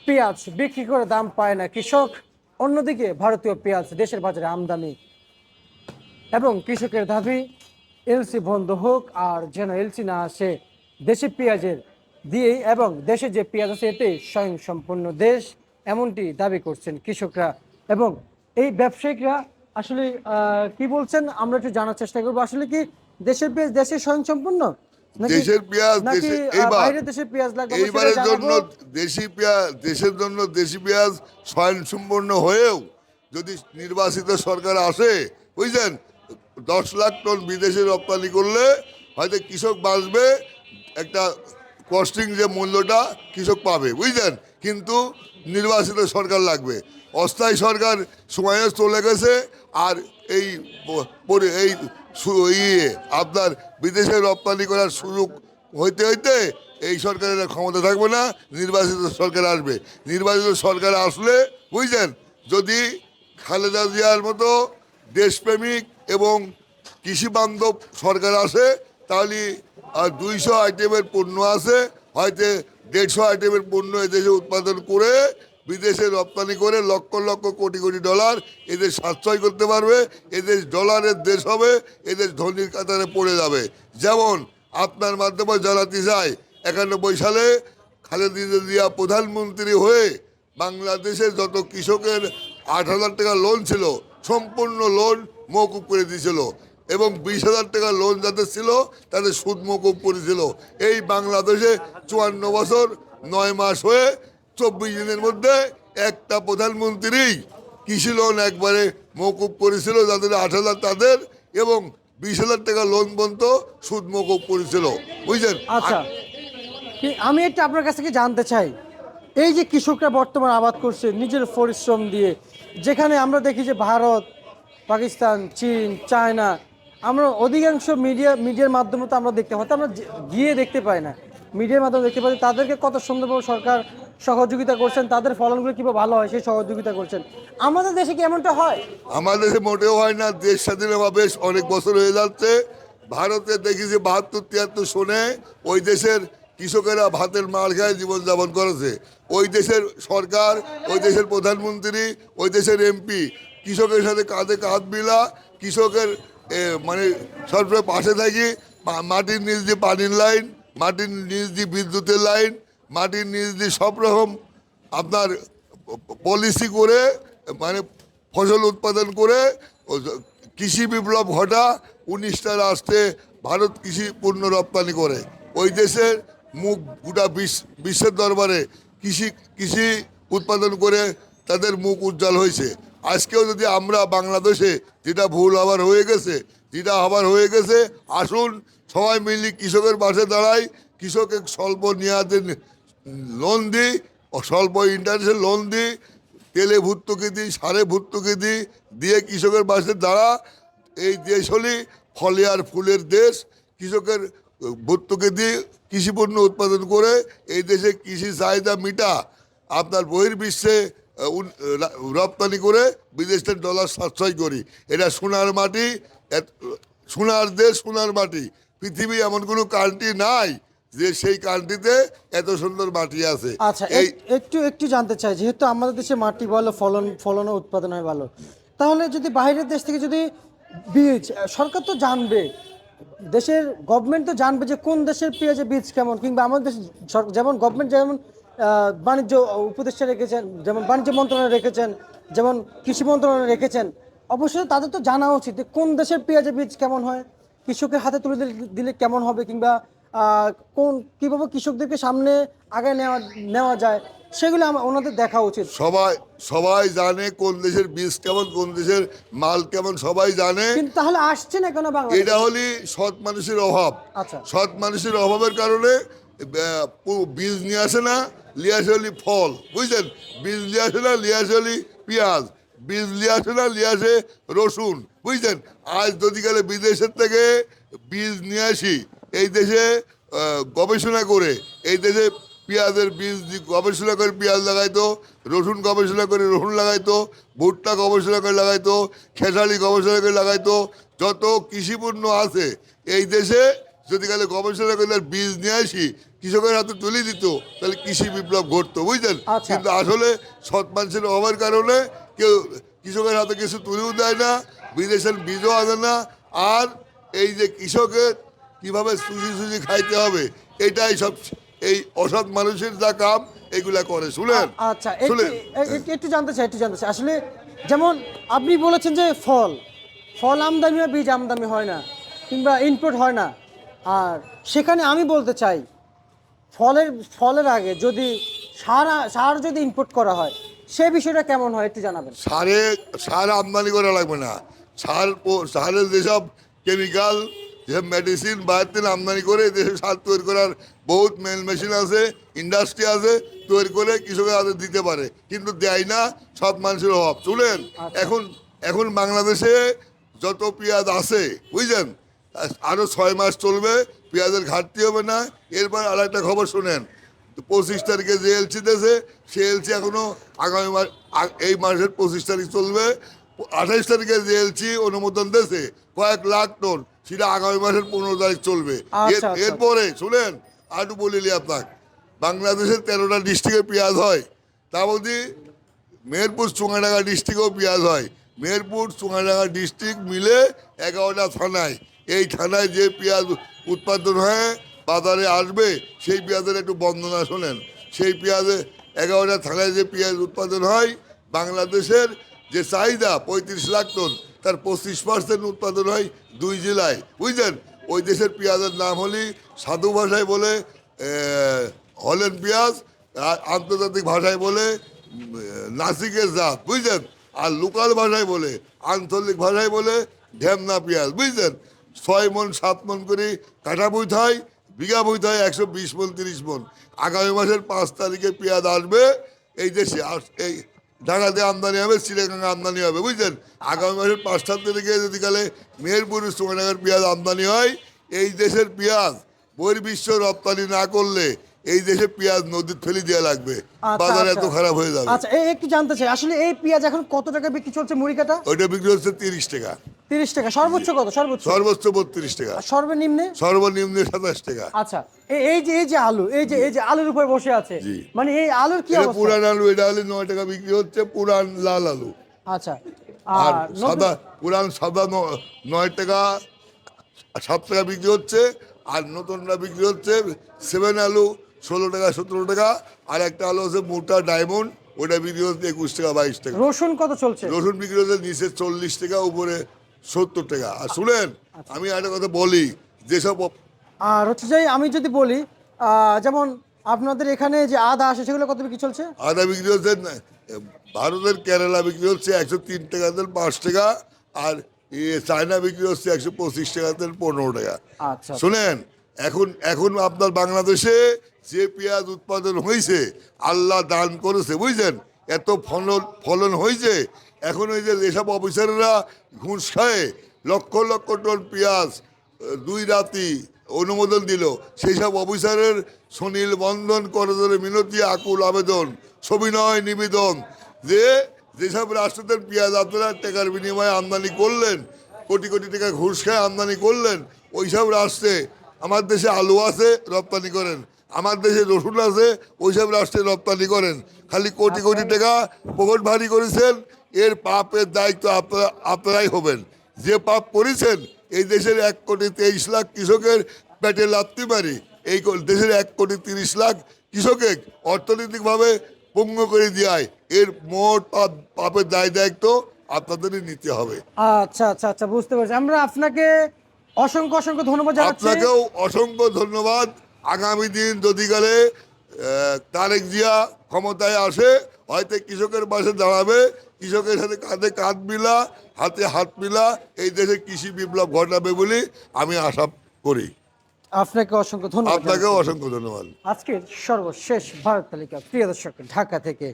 পেঁয়াজ বিক্রি করে দাম পায় না কৃষক, অন্যদিকে ভারতীয় পেঁয়াজ দেশের বাজারে আমদানি এবং কৃষকের দাবি এলসি বন্ধ হোক, আর যেন এলসি না আসে দেশি পেঁয়াজের দিয়েই, এবং দেশে যে পেঁয়াজ আছে এতে স্বয়ংসম্পূর্ণ দেশ, এমনটি দাবি করছেন কৃষকরা। এবং এই ব্যবসায়িকরা আসলে কি বলছেন আমরা একটু জানার চেষ্টা করবো। আসলে কি দেশের পেঁয়াজ দেশে স্বয়ংসম্পূর্ণ, নাকি দেশের পেঁয়াজ নাকি দেশে এইবার বাইরের দেশের পেঁয়াজ লাগবে? সেটা এইবারের জন্য জানাবো। দেশি পেঁয়াজ, দেশের জন্য দেশি পেঁয়াজ স্বয়ংসম্পূর্ণ হয়েও যদি নির্বাচিত সরকার আসে, বুঝলেন, 10 লাখ টন বিদেশে রপ্তানি করলে হয়তো কৃষক বাঁচবে, একটা কস্টিং যে মূল্যটা কৃষক পাবে, বুঝলেন। কিন্তু নির্বাচিত সরকার লাগবে, অস্থায়ী সরকার সময়ে চলে গেছে। আর এই এই ইয়ে আপনার বিদেশে রপ্তানি করার সুযোগ হইতে হইতে এই সরকারের ক্ষমতা থাকবে না, নির্বাচিত সরকার আসবে। নির্বাচিত সরকার আসলে, বুঝলেন, যদি খালেদা জিয়ার মতো দেশপ্রেমিক এবং কৃষি বান্ধব সরকার আসে, তাহলে 200 আইটেমের পণ্য আছে, হয়তো 150 আইটেমের পণ্য এদেশে উৎপাদন করে বিদেশে রপ্তানি করে লক্ষ লক্ষ কোটি কোটি ডলার এদের সাশ্রয় করতে পারবে। এদেশ ডলারের দেশ হবে, এদেশ ধনীর কাতারে পড়ে যাবে। যেমন আপনার মাধ্যমে জানাতে চাই, 91 সালে খালেদা জিয়া প্রধানমন্ত্রী হয়ে বাংলাদেশের যত কৃষকের 8,000 টাকা লোন ছিল, সম্পূর্ণ লোন মওকুফ করে দিয়েছিল, এবং 20,000 টাকা লোন যাদের ছিল তাদের সুদ মওকুফ করেছিল। এই বাংলাদেশে 54 বছর 9 মাস হয়ে 24 দিনের মধ্যে একটা প্রধানমন্ত্রী কৃষি লোন একবারে মওকুফ করেছিল, যাদের 8,000 তাদের, এবং 20,000 টাকা লোন পর্যন্ত সুদ মওকুফ করেছিল, বুঝলেন। আচ্ছা, আমি একটু আপনার কাছ থেকে জানতে চাই, এই যে কৃষকরা বর্তমান আবাদ করছে নিজের পরিশ্রম দিয়ে, যেখানে আমরা দেখি যে ভারত, পাকিস্তান, চীন, চায়না, আমরা অধিকাংশ মিডিয়ার মাধ্যমে তো আমরা দেখতে পাই, আমরা গিয়ে দেখতে পাই না, মিডিয়ার মাধ্যমে দেখতে পাই তাদেরকে কত সুন্দরভাবে সরকার সহযোগিতা করছেন, তাদের ফলনগুলো কীভাবে ভালো হয় সেই সহযোগিতা করছেন। আমাদের দেশে কি এমনটা হয়? আমাদের দেশে মোটেও হয় না। দেশ স্বাধীনতা বেশ অনেক বছর হয়ে যাচ্ছে। ভারতে দেখি যে 72-73 সনে ওই দেশের কৃষকেরা ভাতের মার খায় জীবনযাপন করেছে। ওই দেশের সরকার, ওই দেশের প্রধানমন্ত্রী, ওই দেশের এমপি কৃষকের সাথে কাঁধে কাঁধ মিলা কৃষকের মানে সরকারের পাশে থাকি। মাটির নিচ দিয়ে পানির লাইন, মাটির নিচ দিয়ে বিদ্যুতের লাইন, মাটির নিচ দিয়ে সব রকম আপনার পলিসি করে, মানে ফসল উৎপাদন করে কৃষি বিপ্লব ঘটা 19টা রাষ্ট্রে ভারত কৃষি পণ্য রপ্তানি করে। ওই দেশের মুখ গোটা বিশ্বের দরবারে কৃষি কৃষি উৎপাদন করে তাদের মুখ উজ্জ্বল হয়েছে। আজকেও যদি আমরা বাংলাদেশে যেটা ভুল আবার হয়ে গেছে, আসুন সবাই মিলে কৃষকের পাশে দাঁড়াই, কৃষকের স্বল্প মেয়াদে লোন দিই, স্বল্প ইন্টারেস্টে লোন দিই, তেলে ভর্তুকি দিই, সারে ভর্তুকি দিই, দিয়ে কৃষকের পাশে দাঁড়া। এই দেশ হলি ফলে আর ফুলের দেশ। কৃষকের ভর্তুকি দিয়ে কৃষি পণ্য উৎপাদন করে এই দেশে কৃষি চাহিদা মিটা, আপনার বহির্বিশ্বে রপ্তানি করে বিদেশের ডলার সাশ্রয় করি। এটা সোনার মাটি, সোনার দেশ, সোনার মাটি। পৃথিবী এমন কোনো কান্ট্রি নাই যে সেই কান্ট্রিতে এত সুন্দর মাটি আছে। আচ্ছা, একটু একটু জানতে চাই, যেহেতু আমাদের দেশে মাটি ভালো, ফলন উৎপাদন হয় ভালো, তাহলে যদি বাইরের দেশ থেকে যদি বীজ, সরকার তো জানবে, দেশের গভর্নমেন্ট তো জানবে যে কোন দেশের পেঁয়াজের বীজ কেমন, কিংবা আমাদের দেশ যেমন গভর্নমেন্ট যেমন বাণিজ্য উপদেষ্টা রেখেছেন, যেমন বাণিজ্য মন্ত্রণালয় রেখেছেন, যেমন কৃষি মন্ত্রণালয় রেখেছেন, অবশ্যই তাদের তো জানা উচিত যে কোন দেশের পেঁয়াজের বীজ কেমন হয়, কৃষকের হাতে তুলে দিলে কেমন হবে, কিংবা কোন কীভাবে কৃষকদেরকে সামনে আগায় নেওয়া যায়, সেগুলো ওনাদের দেখা উচিত। সবাই জানে কোন দেশের বীজ কেমন, কোন দেশের মাল কেমন, সবাই জানে। কিন্তু তাহলে আসছে না কেন বাংলাদেশে? এটা হলি সৎ মানুষের অভাব। আচ্ছা, সৎ মানুষের অভাবের কারণে বীজ নিয়ে আসে না, লিয়ে আসে হলি ফল, বুঝলেন। বীজ নিয়ে আসে না, লিয়ে আসে হলি পেঁয়াজ, বীজ নিয়ে আসে না, লিয়ে আসে রসুন, বুঝলেন। আজ যদি গেলে বিদেশের থেকে বীজ নিয়ে আসি, এই দেশে গবেষণা করে, এই দেশে পেঁয়াজের বীজ গবেষণা করে পেঁয়াজ লাগাইতো, রসুন গবেষণা করে রসুন লাগাইতো, ভুট্টা গবেষণা করে লাগাইতো, খেসারি গবেষণা করে লাগাইতো, যত কৃষিপণ্য আছে এই দেশে যদি গেলে গবেষণা করলে বীজ নিয়ে আসি কৃষকের হাতে তুলে দিত, তাহলে কৃষি বিপ্লব ঘটতো, বুঝলেন। আচ্ছা। কিন্তু আসলে সৎ মানুষের অভাবের কারণে কেউ কৃষকের হাতে কিছু তুলেও দেয় না, বিদেশের বীজও আনে না। আর এই যে কৃষকের কিভাবে সুজি খাইতে হবে, এটাই সব এই অসৎ মানুষের যা কাম এগুলা করে। শুনেন, আচ্ছা, শুনেন, একটু জানতে চাই আসলে যেমন আপনি বলেছেন যে ফল আমদানি হয়, বীজ আমদানি হয় না, কিংবা ইনপুট হয় না। আর সেখানে আমি বলতে চাই ফলের আগে যদি সার যদি ইনপুট করা হয়, সে বিষয়টা কেমন হয় একটু জানাবেন। সার আমদানি করা লাগবে না। সারের যেসব কেমিক্যাল, যেসব মেডিসিন বাইরে থেকে আমদানি করে দেশে সার তৈরি করার বহুত মেশিন আছে, ইন্ডাস্ট্রি আছে, তৈরি করে কৃষকের হাতে দিতে পারে, কিন্তু দেয় না, সব মানুষের অভাব। শুনেন, এখন বাংলাদেশে যত পেঁয়াজ আছে, বুঝলেন, আরো 6 মাস চলবে, পেঁয়াজের ঘাটতি হবে না। এরপর আর একটা খবর শুনেন, 25 তারিখে যে এলসি দিয়েছে, সে এলসি এখনো আগামী মাস, এই মাসের 25 তারিখ চলবে। 28 তারিখে যে এলসি অনুমোদন দিয়েছে কয়েক লাখ টন, সেটা আগামী মাসের 15 তারিখ চলবে। আচ্ছা। এরপরে শুনেন, আর একটু বলিলি আপনাকে, বাংলাদেশের 13টা ডিস্ট্রিক্টে পেঁয়াজ হয়, তার মধ্যে মেহেরপুর চুঙাডাঙ্গা ডিস্ট্রিক্টেও পেঁয়াজ হয়। মেহেরপুর চুঙাডাঙ্গা ডিস্ট্রিক্ট মিলে 11টা থানায়, এই থানায় যে পেঁয়াজ উৎপাদন হয় বাজারে আসবে, সেই পেঁয়াজের একটু বর্ণনা শোনেন। সেই পেঁয়াজে 11টা থানায় যে পেঁয়াজ উৎপাদন হয়, বাংলাদেশের যে চাহিদা 35 লাখ টন, তার 25% উৎপাদন হয় 2 জেলায়, বুঝলেন। ওই দেশের পেঁয়াজের নাম হলি সাধু ভাষায় বলে হল্যান্ড পেঁয়াজ, আর আন্তর্জাতিক ভাষায় বলে নাসিকের জাত, বুঝলেন। আর লোকাল ভাষায় বলে, আঞ্চলিক ভাষায় বলে ঢেমনা পেঁয়াজ, বুঝলেন। 6 মন 7 মন করে কাটা বইত হয়, বিঘা বইত হয় 120 মন 30 মন। আগামী মাসের 5 তারিখে পেঁয়াজ আসবে এই দেশে, আর এই ঢাকাতে আমদানি হবে, চিড়িয়াখানা আমদানি হবে, বুঝলেন। আগামী মাসের 5 তারিখে যদি কালে মেহেরপুরের সোনাডাঙ্গার পেঁয়াজ আমদানি হয়, এই দেশের পেঁয়াজ বহির্বিশ্ব রপ্তানি না করলে এই দেশে পেঁয়াজ নদীর ফেলে দেওয়া লাগবে, বাজার এত খারাপ হয়ে যাবে। আচ্ছা, একটু জানতে চাই আসলে এই পেঁয়াজ এখন কত টাকা বিক্রি চলছে মুড়ি কাটা? ওইটা বিক্রি হচ্ছে 30 টাকা। 30 টাকা সর্বোচ্চ? কত সর্বোচ্চ? সর্বোচ্চ 32 টাকা, আর সর্বনিম্নে? সর্বনিম্নে 27 টাকা। আচ্ছা, এই যে আলু, এই যে আলুর উপর বসে আছে, জি। মানে এই আলুর কি এটা অবস্থা? পুরান আলু, এটা হলে 9 টাকা বিক্রি হচ্ছে, পুরান লাল আলু। আচ্ছা, আর আর সাদা, পুরান সাদা 9 টাকা 7 টাকা বিক্রি হচ্ছে। আর নতুনটা বিক্রি হচ্ছে 7 আলু 16 টাকা 17 টাকা। আর একটা আলু আছে মোটা ডায়মন্ড, ওটা বিক্রি হচ্ছে 21 টাকা 22 টাকা। রসুন কত চলছে? রসুন বিক্রি হচ্ছে নিচে 40 টাকা, উপরে 70 টাকা। আর শুনেন, আমি একটা কথা বলি, যেসব আর হচ্ছে যে আমি যদি বলি যেমন আপনাদের এখানে যে আদা আসে সেগুলো কত বিক্রি চলছে? আদা বিক্রি হচ্ছে ভারতের কেরালা বিক্রি হচ্ছে 103 টাকা তেল 5 টাকা। আর চায়না বিক্রি হচ্ছে 125 টাকা তেল 15 টাকা। আচ্ছা, শুনেন, এখন আপনার বাংলাদেশে যে পেঁয়াজ উৎপাদন হয়েছে, আল্লাহ দান করেছে, বুঝলেন, এত ফলন হয়েছে। এখন ওই যে যেসব অফিসাররা ঘুষ খায় লক্ষ লক্ষ টন পেঁয়াজ 2 রাতি অনুমোদন দিল, সেই সব অফিসারের সুনীল বন্ধন করজোড়ে মিনতি আকুল আবেদন সবিনয় নিবেদন, যে যেসব রাষ্ট্রদের পেঁয়াজ আপনারা টাকার বিনিময়ে আমদানি করলেন, কোটি কোটি টাকা ঘুষ খায় আমদানি করলেন, ওই সব রাষ্ট্রে আমার দেশে আলু আছে রপ্তানি করেন, আমার দেশে রসুন আছে, ওই সব রাষ্ট্রে রপ্তানি করেন। খালি কোটি কোটি টাকা পকেট ভারী করেছেন, এর পাপের দায়িত্ব আপনারাই হবেন। যে পাপ করেছেন, এই দেশের 1,23,00,000 কৃষকের পেটে লাথি মারি, এই দেশের 1,30,00,000 কৃষকে অর্থনৈতিকভাবে পঙ্গু করে দেয়, এর মোট পাপের দায়িত্ব আপনাদেরই নিতে হবে। আচ্ছা আচ্ছা আচ্ছা, বুঝতে পারছি। আমরা আপনাকে অসংখ্য অসংখ্য ধন্যবাদ জানাচ্ছি। আপনাকেও অসংখ্য ধন্যবাদ। আগামী দিন যদি গেলে তারেক জিয়া ক্ষমতায় আসে, হয়তো কৃষকের পাশে দাঁড়াবে, কৃষকের সাথে কাঁধে কাঁধ মিলা, হাতে হাত মিলা এই দেশে কৃষি বিপ্লব ঘটাবে বলে আমি আশা করি। আপনাকে অসংখ্য ধন্যবাদ। আপনাকেও অসংখ্য ধন্যবাদ। আজকের সর্বশেষ ভারত তালিকা প্রিয় দর্শক, ঢাকা থেকে